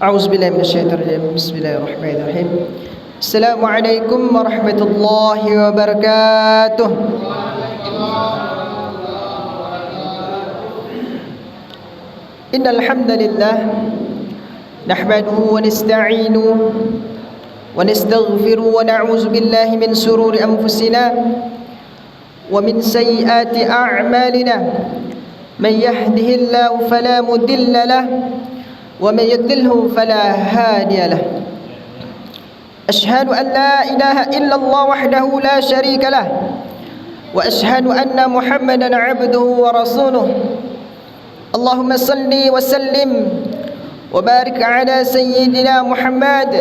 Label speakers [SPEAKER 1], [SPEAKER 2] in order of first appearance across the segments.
[SPEAKER 1] A'udzubillahi minasyaitonir rajim. Bismillahirrahmanirrahim. Assalamualaikum warahmatullahi wabarakatuh. Innal hamdalillah nahmaduhu wa nasta'inuhu wa nastaghfiruhu wa na'udzu billahi min shururi anfusina wa min sayyiati a'malina. Man yahdihillahu fala mudilla lahu ومن يضلله فلا هادي له. أشهد أن لا إله إلا الله وحده لا شريك له وأشهد أن محمدا عبده ورسوله. اللهم صل وسلم وبارك على سيدنا محمد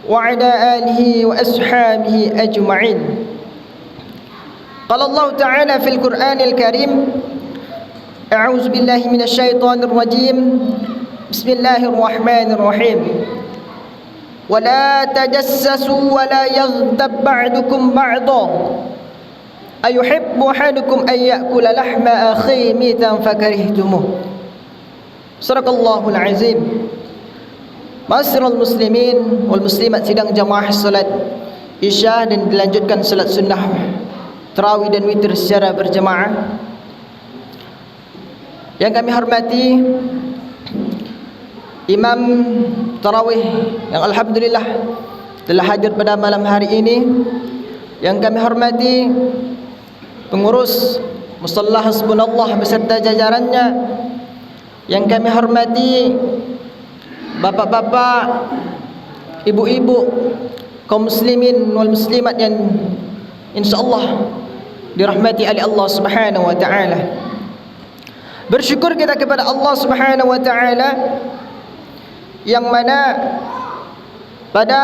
[SPEAKER 1] وعلى آله وأصحابه أجمعين. قال الله تعالى في القرآن الكريم: أعوذ بالله من الشيطان الرجيم. Bismillahirrahmanirrahim. Wala tajassasu wala yaghtab ba'dukum ba'dha ayuhibbu ahadukum an ya'kula lahma akhihi mitan fakarihtumuh. Sadaqallahul azim. Ma'asyiral muslimin wal muslimat, sidang jamaah salat Isya dan dilanjutkan salat sunnah tarawih dan witir secara berjamaah. Yang kami hormati Imam Tarawih yang alhamdulillah telah hadir pada malam hari ini. Yang kami hormati pengurus Musalla Hasbunallah beserta jajarannya. Yang kami hormati bapak-bapak, ibu-ibu, kaum muslimin wal muslimat yang insyaallah dirahmati oleh Allah Subhanahu wa taala. Bersyukur kita kepada Allah Subhanahu wa taala yang mana pada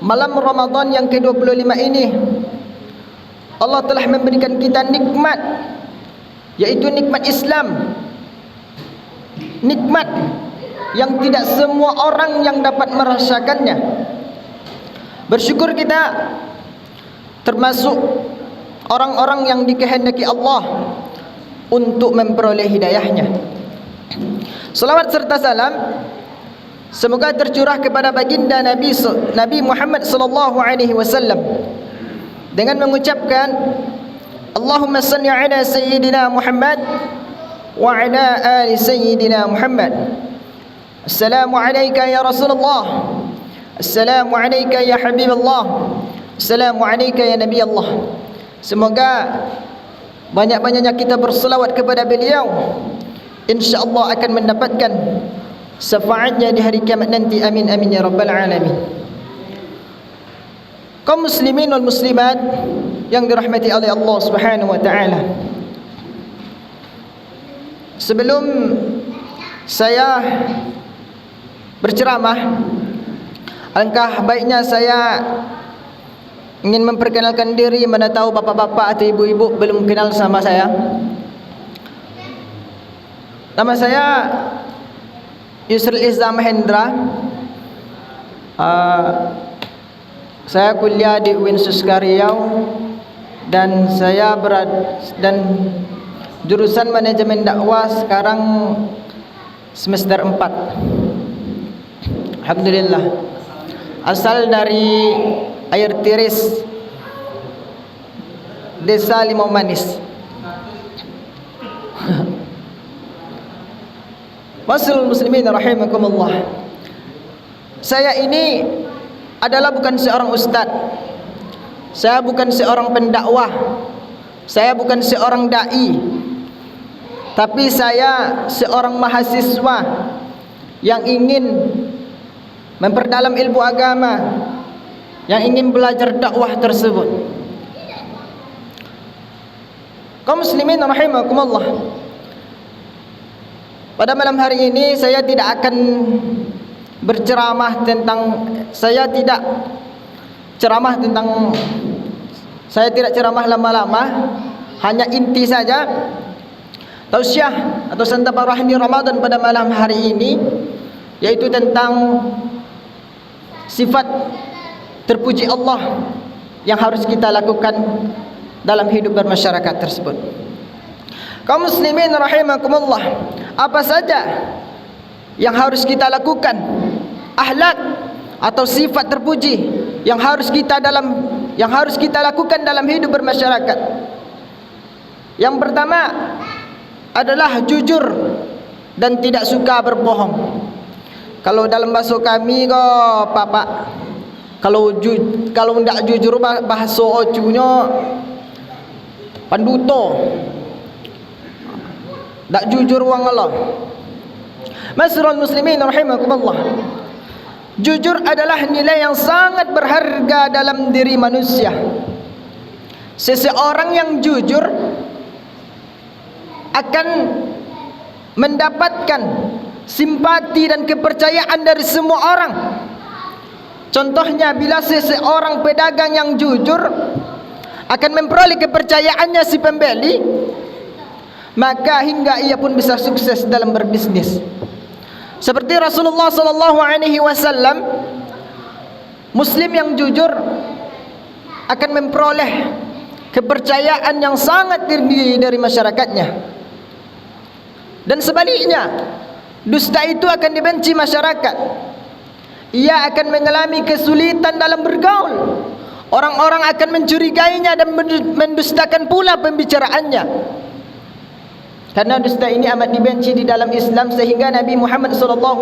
[SPEAKER 1] malam Ramadan yang ke-25 ini Allah telah memberikan kita nikmat, yaitu nikmat Islam. Nikmat yang tidak semua orang yang dapat merasakannya. Bersyukur kita termasuk orang-orang yang dikehendaki Allah untuk memperoleh hidayahnya. Salawat serta salam semoga tercurah kepada baginda Nabi Muhammad sallallahu alaihi wasallam dengan mengucapkan Allahumma salli ala sayyidina Muhammad wa ala ali sayyidina Muhammad. Assalamu alayka ya Rasulullah. Assalamu alayka ya Habiballah. Assalamu alayka ya Nabi Allah. Semoga banyak-banyaknya kita berselawat kepada beliau, insyaallah akan mendapatkan syafaatnya di hari kiamat nanti. Amin amin ya rabbal alamin. Kaum muslimin wal muslimat yang dirahmati oleh Allah Subhanahu wa taala, sebelum saya berceramah, alangkah baiknya saya ingin memperkenalkan diri. Mana tahu bapak-bapak atau ibu-ibu belum kenal sama saya. Nama saya Yusril Izzah Mahendra. Saya kuliah di UIN Suska Riau dan saya dan jurusan manajemen dakwah, sekarang semester 4. Alhamdulillah. Asal dari Air Tiris, Desa Limau Manis. Masyaallah muslimin rahimakumullah. Saya ini adalah bukan seorang ustaz. Saya bukan seorang pendakwah. Saya bukan seorang dai. Tapi saya seorang mahasiswa yang ingin memperdalam ilmu agama, yang ingin belajar dakwah tersebut. Kaum muslimin rahimakumullah, pada malam hari ini saya tidak akan berceramah tentang saya tidak ceramah lama-lama, hanya inti saja. Tausiah atau santapan rohani Ramadan pada malam hari ini yaitu tentang sifat terpuji Allah yang harus kita lakukan dalam hidup bermasyarakat tersebut. Kaum muslimin rahimakumullah, apa saja yang harus kita lakukan, akhlak atau sifat terpuji yang harus kita lakukan dalam hidup bermasyarakat. Yang pertama adalah jujur dan tidak suka berbohong. Kalau dalam bahasa kami ko Pak, kalau ndak jujur bahasa ocunya panduto, ndak jujur wang Allah. Masrul muslimin rahimakumullah. Jujur adalah nilai yang sangat berharga dalam diri manusia. Seseorang yang jujur akan mendapatkan simpati dan kepercayaan dari semua orang. Contohnya, bila seseorang pedagang yang jujur akan memperoleh kepercayaannya si pembeli, maka hingga ia pun bisa sukses dalam berbisnis. Seperti Rasulullah SAW, Muslim yang jujur akan memperoleh kepercayaan yang sangat tinggi dari masyarakatnya. Dan sebaliknya, dusta itu akan dibenci masyarakat. Ia akan mengalami kesulitan dalam bergaul. Orang-orang akan mencurigainya dan mendustakan pula pembicaraannya. Karena dusta ini amat dibenci di dalam Islam, sehingga Nabi Muhammad SAW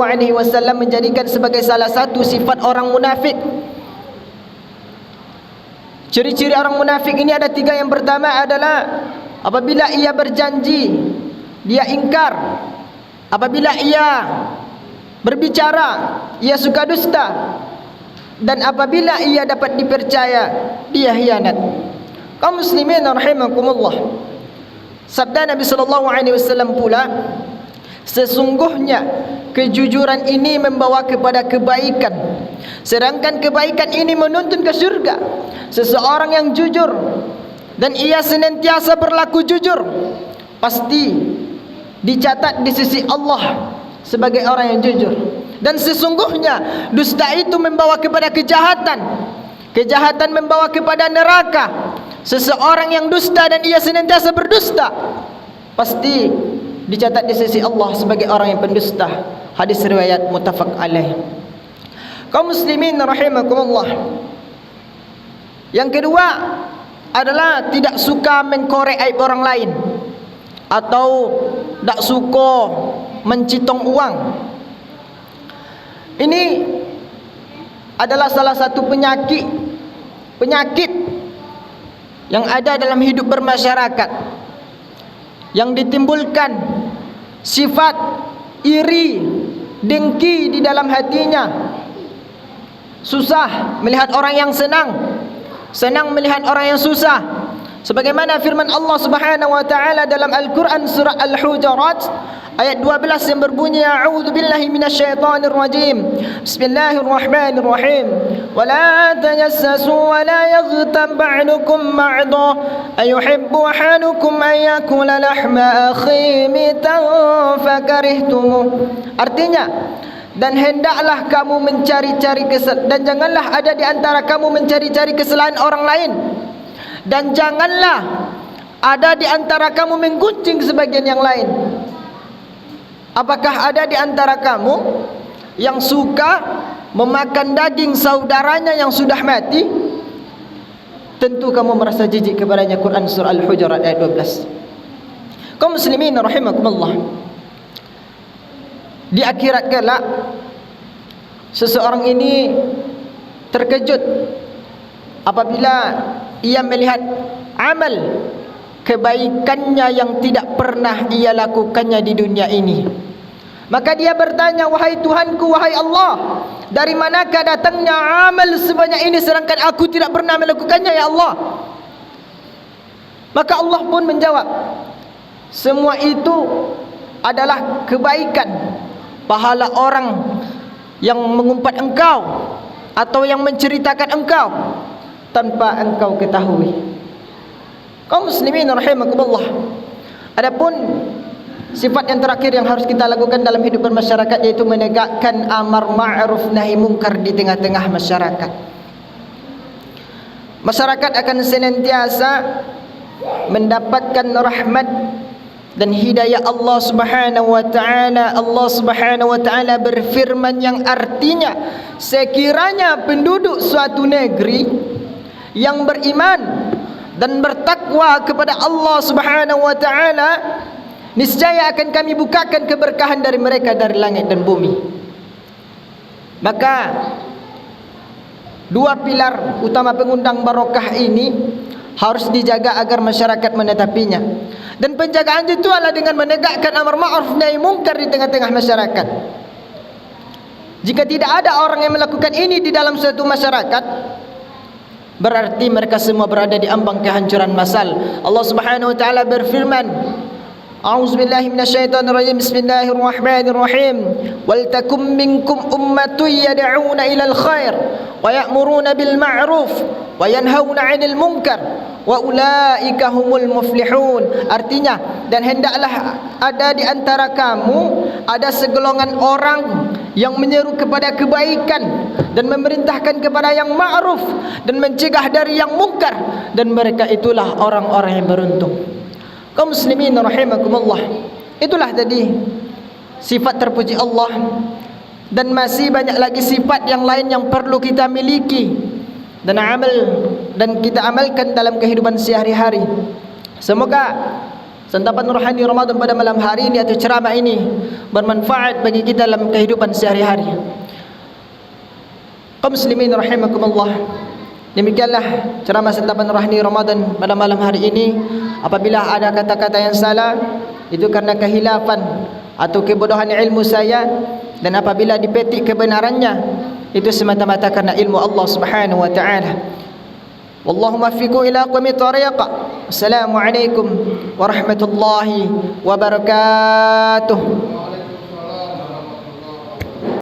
[SPEAKER 1] menjadikan sebagai salah satu sifat orang munafik. Ciri-ciri orang munafik ini ada 3. Yang pertama adalah apabila ia berjanji, dia ingkar. Apabila ia berbicara, ia suka dusta. Dan apabila ia dapat dipercaya, dia khianat. Kaum muslimin rahimakumullah. Sabda Nabi SAW pula, sesungguhnya kejujuran ini membawa kepada kebaikan, sedangkan kebaikan ini menuntun ke syurga. Seseorang yang jujur dan ia senantiasa berlaku jujur, pasti dicatat di sisi Allah sebagai orang yang jujur. Dan sesungguhnya dusta itu membawa kepada kejahatan. Kejahatan membawa kepada neraka. Seseorang yang dusta dan ia senantiasa berdusta, pasti dicatat di sisi Allah sebagai orang yang pendusta. Hadis riwayat muttafaq alaih. Kaum muslimin rahimakumullah. Yang kedua adalah tidak suka mengkorek aib orang lain, atau tak suka mencitong uang. Ini adalah salah satu penyakit yang ada dalam hidup bermasyarakat, yang ditimbulkan sifat iri, dengki di dalam hatinya. Susah melihat orang yang senang, senang melihat orang yang susah. Sebagaimana firman Allah Subhanahu wa taala dalam Al-Qur'an surah Al-Hujurat ayat 12 yang berbunyi, a'udzu billahi minasyaitonir rajim. Bismillahirrahmanirrahim. Wa la tajassasu wa la yaghtab ba'dukum ba'dha ayuhibbu ahadukum an yakula lahma akhihi mitan fakarihtumuh. Artinya, dan hendaklah kamu mencari-cari kesalahan, dan janganlah ada di antara kamu mencari-cari kesalahan orang lain, dan janganlah ada di antara kamu menggunjing sebagian yang lain. Apakah ada di antara kamu yang suka memakan daging saudaranya yang sudah mati? Tentu kamu merasa jijik kepadanya. Quran surah Al-Hujurat ayat 12. Kaum muslimin rahimakumullah. Di akhirat kelak, seseorang ini terkejut apabila ia melihat amal kebaikannya yang tidak pernah ia lakukannya di dunia ini. Maka dia bertanya, wahai Tuhanku, wahai Allah, dari manakah datangnya amal sebanyak ini sedangkan aku tidak pernah melakukannya, ya Allah? Maka Allah pun menjawab, semua itu adalah kebaikan, pahala orang yang mengumpat engkau atau yang menceritakan engkau tanpa engkau ketahui. Kaum muslimin rahimakumullah. Adapun sifat yang terakhir yang harus kita lakukan dalam hidup bermasyarakat, yaitu menegakkan amar ma'ruf nahi munkar di tengah-tengah masyarakat. Masyarakat akan senantiasa mendapatkan rahmat dan hidayah Allah Subhanahu wa taala. Allah Subhanahu wa taala berfirman yang artinya, sekiranya penduduk suatu negeri yang beriman dan bertakwa kepada Allah Subhanahu wa taala, niscaya akan kami bukakan keberkahan dari mereka dari langit dan bumi. Maka dua pilar utama pengundang barokah ini harus dijaga agar masyarakat menetapinya. Dan penjagaan itu adalah dengan menegakkan amar ma'ruf nahi munkar di tengah-tengah masyarakat. Jika tidak ada orang yang melakukan ini di dalam suatu masyarakat, berarti mereka semua berada di ambang kehancuran massal. Allah Subhanahu wa taala berfirman, A'udzubillahi minasyaitonirrajim. Bismillahirrahmanirrahim. Wal takum minkum ummatun yad'una ilal khair wa ya'muruna bil ma'ruf wa yanhauna 'anil munkar wa ulaika humul muflihun. Artinya, dan hendaklah ada di antara kamu ada segolongan orang yang menyeru kepada kebaikan dan memerintahkan kepada yang ma'ruf dan mencegah dari yang munkar, dan mereka itulah orang-orang yang beruntung. Kaum muslimin rahimakumullah, itulah tadi sifat terpuji Allah, dan masih banyak lagi sifat yang lain yang perlu kita miliki dan kita amalkan dalam kehidupan sehari-hari. Semoga santapan rohani Ramadan pada malam hari ini atau ceramah ini bermanfaat bagi kita dalam kehidupan sehari-hari. Kaum muslimin rahimakumullah, demikianlah ceramah santapan rohani Ramadan pada malam hari ini. Apabila ada kata-kata yang salah, itu karena kehilafan atau kebodohan ilmu saya, dan apabila dipetik kebenarannya, itu semata-mata karena ilmu Allah Subhanahu wa taala. Wallahu muwaffiqu ila aqwamit thariq. Assalamualaikum warahmatullahi wabarakatuh.